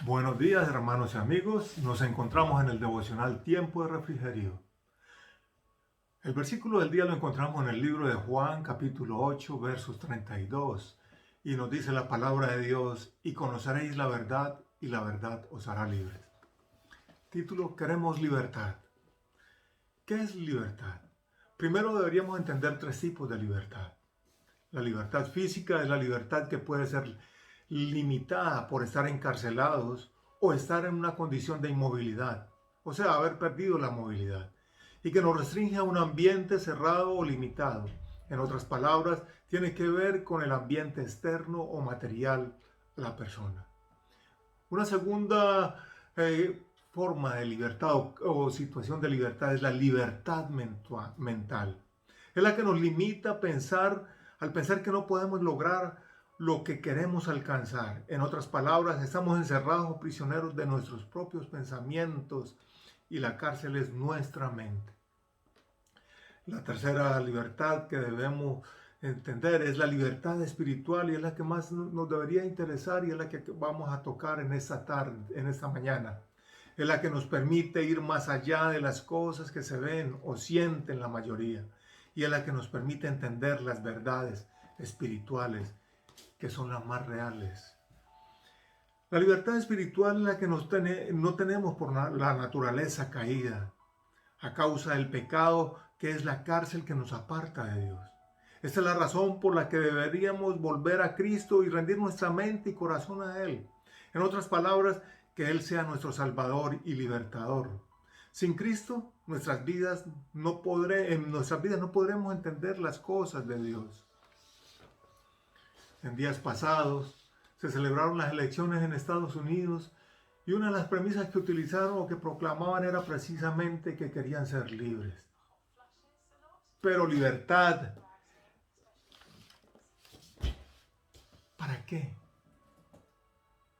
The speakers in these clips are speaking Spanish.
Buenos días, hermanos y amigos. Nos encontramos en el devocional Tiempo de Refrigerio. El versículo del día lo encontramos en el libro de Juan, capítulo 8, versos 32. Y nos dice la palabra de Dios: y conoceréis la verdad, y la verdad os hará libres. Título: Queremos libertad. ¿Qué es libertad? Primero deberíamos entender tres tipos de libertad. La libertad física es la libertad que puede ser limitada por estar encarcelados o estar en una condición de inmovilidad, o sea, haber perdido la movilidad, y que nos restringe a un ambiente cerrado o limitado. En otras palabras, tiene que ver con el ambiente externo o material de la persona. Una segunda forma de libertad o situación de libertad es la libertad mental. Es la que nos limita a pensar, al pensar que no podemos lograr lo que queremos alcanzar. En otras palabras, estamos encerrados o prisioneros de nuestros propios pensamientos y la cárcel es nuestra mente. La tercera libertad que debemos entender es la libertad espiritual y es la que más nos debería interesar y es la que vamos a tocar en esta tarde, en esta mañana. Es la que nos permite ir más allá de las cosas que se ven o sienten la mayoría y es la que nos permite entender las verdades espirituales que son las más reales. La libertad espiritual es la que no tenemos por la naturaleza caída, a causa del pecado, que es la cárcel que nos aparta de Dios. Esta es la razón por la que deberíamos volver a Cristo y rendir nuestra mente y corazón a Él. En otras palabras, que Él sea nuestro Salvador y Libertador. Sin Cristo, en nuestras vidas no podremos entender las cosas de Dios. En días pasados se celebraron las elecciones en Estados Unidos y una de las premisas que utilizaron o que proclamaban era precisamente que querían ser libres. Pero libertad, ¿para qué?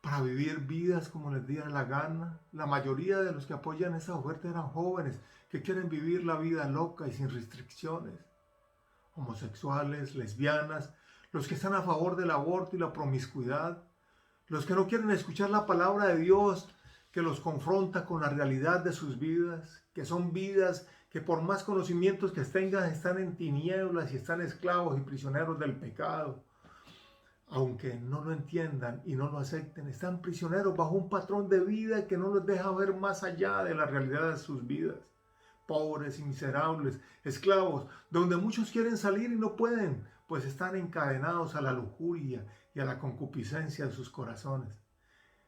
Para vivir vidas como les diera la gana. La mayoría de los que apoyan esa oferta eran jóvenes que quieren vivir la vida loca y sin restricciones. Homosexuales, lesbianas, los que están a favor del aborto y la promiscuidad, los que no quieren escuchar la palabra de Dios que los confronta con la realidad de sus vidas, que son vidas que por más conocimientos que tengan están en tinieblas y están esclavos y prisioneros del pecado. Aunque no lo entiendan y no lo acepten, están prisioneros bajo un patrón de vida que no los deja ver más allá de la realidad de sus vidas. Pobres y miserables, esclavos, donde muchos quieren salir y no pueden, pues están encadenados a la lujuria y a la concupiscencia de sus corazones.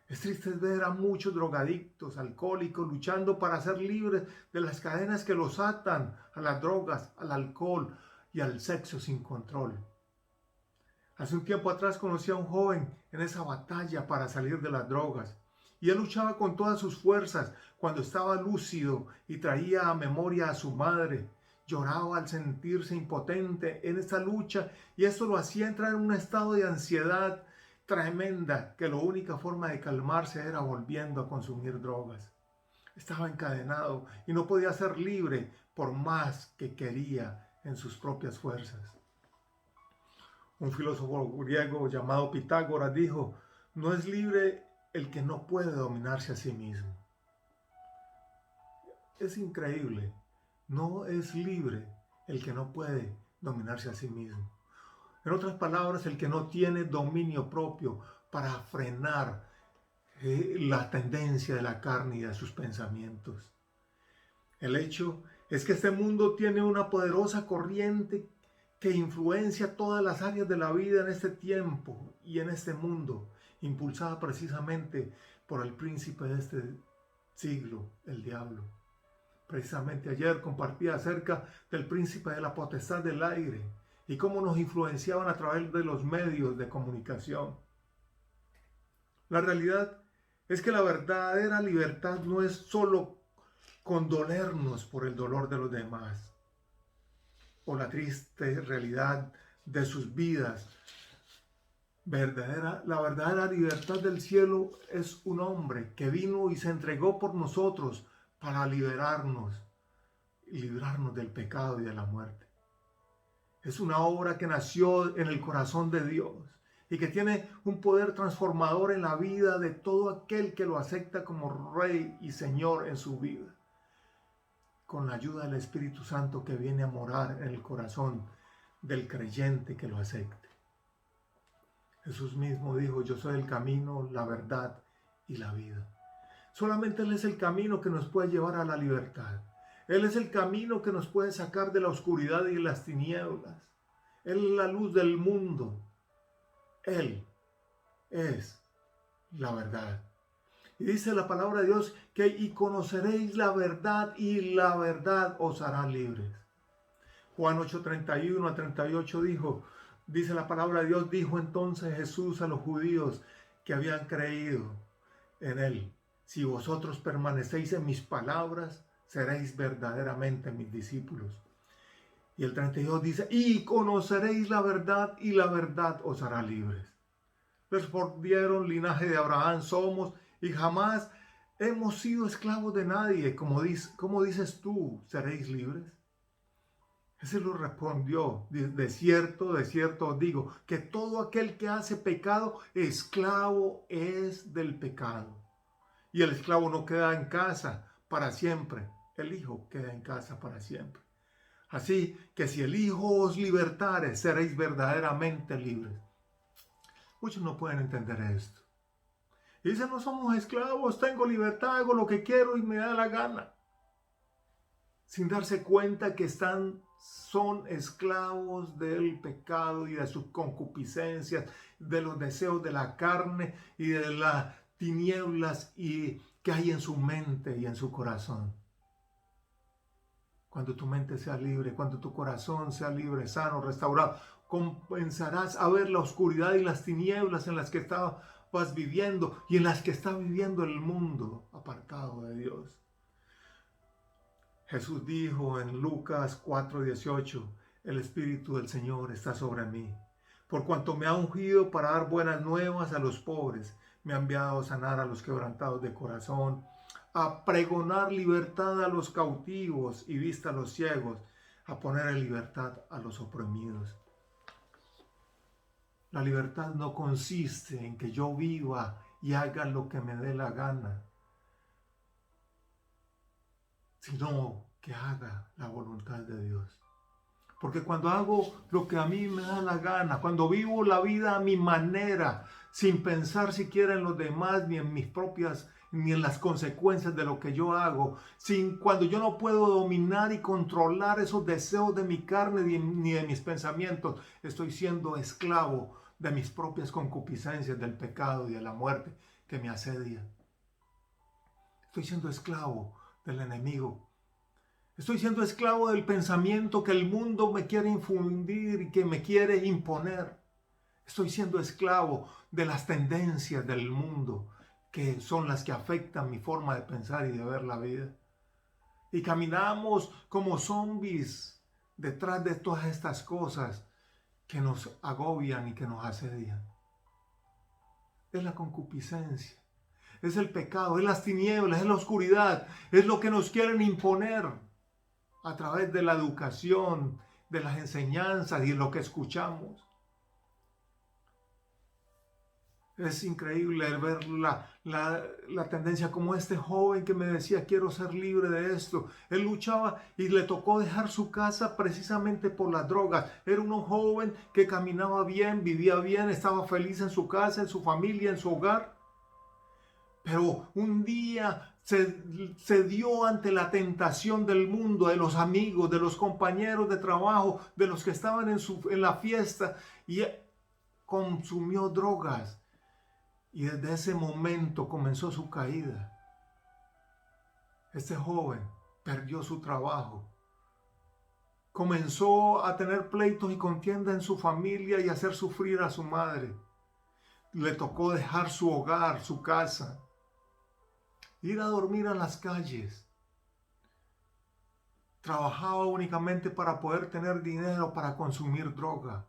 Es triste ver a muchos drogadictos, alcohólicos, luchando para ser libres de las cadenas que los atan a las drogas, al alcohol y al sexo sin control. Hace un tiempo atrás conocí a un joven en esa batalla para salir de las drogas. Y él luchaba con todas sus fuerzas cuando estaba lúcido y traía a memoria a su madre. Lloraba al sentirse impotente en esta lucha y esto lo hacía entrar en un estado de ansiedad tremenda que la única forma de calmarse era volviendo a consumir drogas. Estaba encadenado y no podía ser libre por más que quería en sus propias fuerzas. Un filósofo griego llamado Pitágoras dijo: no es libre el que no puede dominarse a sí mismo. Es increíble. No es libre el que no puede dominarse a sí mismo. En otras palabras, el que no tiene dominio propio para frenar la tendencia de la carne y de sus pensamientos. El hecho es que este mundo tiene una poderosa corriente que influencia todas las áreas de la vida en este tiempo y en este mundo, impulsada precisamente por el príncipe de este siglo, el diablo. Precisamente ayer compartía acerca del príncipe de la potestad del aire y cómo nos influenciaban a través de los medios de comunicación. La realidad es que la verdadera libertad no es solo condolernos por el dolor de los demás o la triste realidad de sus vidas. La verdadera libertad del cielo es un hombre que vino y se entregó por nosotros para liberarnos y librarnos del pecado y de la muerte. Es una obra que nació en el corazón de Dios y que tiene un poder transformador en la vida de todo aquel que lo acepta como Rey y Señor en su vida, con la ayuda del Espíritu Santo que viene a morar en el corazón del creyente que lo acepte. Jesús mismo dijo: yo soy el camino, la verdad y la vida. Solamente Él es el camino que nos puede llevar a la libertad. Él es el camino que nos puede sacar de la oscuridad y las tinieblas. Él es la luz del mundo. Él es la verdad. Y dice la palabra de Dios que y conoceréis la verdad y la verdad os hará libres. Juan 8:31 a 38 dice la palabra de Dios, dijo entonces Jesús a los judíos que habían creído en Él: si vosotros permanecéis en mis palabras, seréis verdaderamente mis discípulos. Y el 32 dice: y conoceréis la verdad y la verdad os hará libres. Respondieron: linaje de Abraham somos y jamás hemos sido esclavos de nadie. ¿Cómo dices tú, seréis libres? Jesús lo respondió: de cierto os digo, que todo aquel que hace pecado, esclavo es del pecado. Y el esclavo no queda en casa para siempre, el Hijo queda en casa para siempre. Así que si el Hijo os libertare, seréis verdaderamente libres. Muchos no pueden entender esto. Y dicen: no somos esclavos, tengo libertad, hago lo que quiero y me da la gana. Sin darse cuenta que son esclavos del pecado y de sus concupiscencias, de los deseos de la carne y de las tinieblas que hay en su mente y en su corazón. Cuando tu mente sea libre, cuando tu corazón sea libre, sano, restaurado, comenzarás a ver la oscuridad y las tinieblas en las que estabas viviendo y en las que está viviendo el mundo apartado de Dios. Jesús dijo en Lucas 4:18: el Espíritu del Señor está sobre mí, por cuanto me ha ungido para dar buenas nuevas a los pobres, me ha enviado a sanar a los quebrantados de corazón, a pregonar libertad a los cautivos y vista a los ciegos, a poner en libertad a los oprimidos. La libertad no consiste en que yo viva y haga lo que me dé la gana, sino que haga la voluntad de Dios. Porque cuando hago lo que a mí me da la gana, cuando vivo la vida a mi manera, sin pensar siquiera en los demás, ni en mis propias, ni en las consecuencias de lo que yo hago, cuando yo no puedo dominar y controlar esos deseos de mi carne ni de mis pensamientos, estoy siendo esclavo de mis propias concupiscencias, del pecado y de la muerte que me asedia. Estoy siendo esclavo del enemigo. Estoy siendo esclavo del pensamiento que el mundo me quiere infundir y que me quiere imponer. Estoy siendo esclavo de las tendencias del mundo, que son las que afectan mi forma de pensar y de ver la vida. Y caminamos como zombies detrás de todas estas cosas que nos agobian y que nos asedian. Es la concupiscencia, es el pecado, es las tinieblas, es la oscuridad, es lo que nos quieren imponer a través de la educación, de las enseñanzas y de lo que escuchamos. Es increíble ver la tendencia, como este joven que me decía: quiero ser libre de esto. Él luchaba y le tocó dejar su casa precisamente por las drogas. Era un joven que caminaba bien, vivía bien, estaba feliz en su casa, en su familia, en su hogar. Pero un día se dio ante la tentación del mundo, de los amigos, de los compañeros de trabajo, de los que estaban en la fiesta, y consumió drogas. Y desde ese momento comenzó su caída. Este joven perdió su trabajo. Comenzó a tener pleitos y contienda en su familia y a hacer sufrir a su madre. Le tocó dejar su hogar, su casa, ir a dormir a las calles. Trabajaba únicamente para poder tener dinero para consumir droga.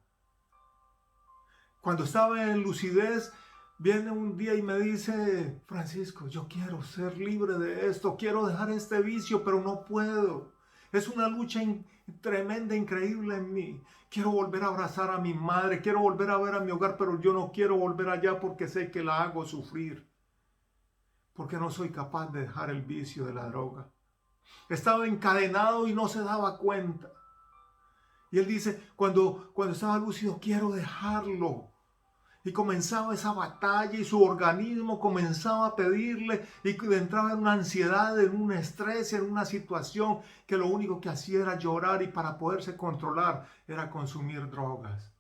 Cuando estaba en lucidez, viene un día y me dice: Francisco, yo quiero ser libre de esto, quiero dejar este vicio, pero no puedo. Es una lucha tremenda, increíble en mí. Quiero volver a abrazar a mi madre, quiero volver a ver a mi hogar, pero yo no quiero volver allá porque sé que la hago sufrir. Porque no soy capaz de dejar el vicio de la droga. Estaba encadenado y no se daba cuenta. Y él dice, cuando estaba lúcido, quiero dejarlo. Y comenzaba esa batalla y su organismo comenzaba a pedirle y entraba en una ansiedad, en un estrés, en una situación que lo único que hacía era llorar y para poderse controlar era consumir drogas.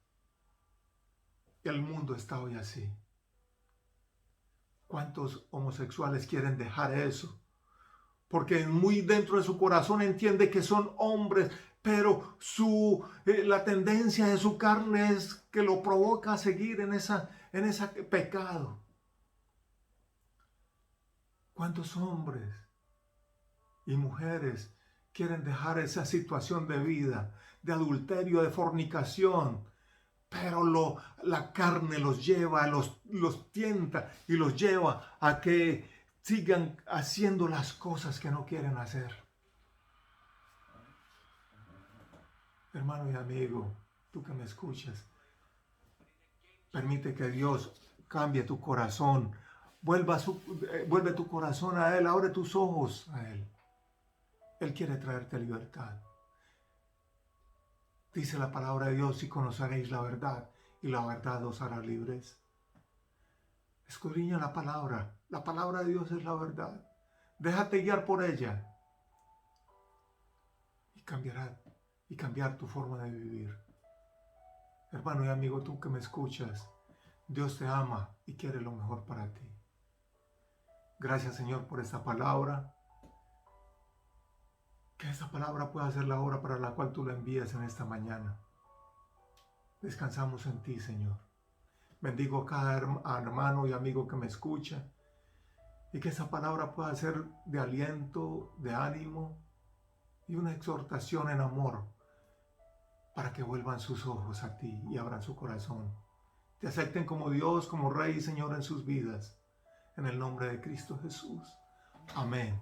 Y el mundo está hoy así. ¿Cuántos homosexuales quieren dejar eso? Porque muy dentro de su corazón entiende que son hombres, pero la tendencia de su carne es que lo provoca a seguir en ese pecado. ¿Cuántos hombres y mujeres quieren dejar esa situación de vida, de adulterio, de fornicación? Pero la carne los lleva, los tienta y los lleva a que sigan haciendo las cosas que no quieren hacer. Hermano y amigo, tú que me escuchas, permite que Dios cambie tu corazón, vuelve tu corazón a Él, abre tus ojos a Él. Él quiere traerte libertad. Dice la palabra de Dios, y conoceréis la verdad, y la verdad os hará libres. Escudriña la palabra de Dios es la verdad. Déjate guiar por ella y cambiar tu forma de vivir. Hermano y amigo, tú que me escuchas, Dios te ama y quiere lo mejor para ti. Gracias, Señor, por esta palabra. Que esta palabra pueda ser la hora para la cual tú la envías en esta mañana. Descansamos en ti, Señor. Bendigo a cada hermano y amigo que me escucha. Y que esa palabra pueda ser de aliento, de ánimo y una exhortación en amor para que vuelvan sus ojos a ti y abran su corazón. Te acepten como Dios, como Rey y Señor en sus vidas. En el nombre de Cristo Jesús. Amén.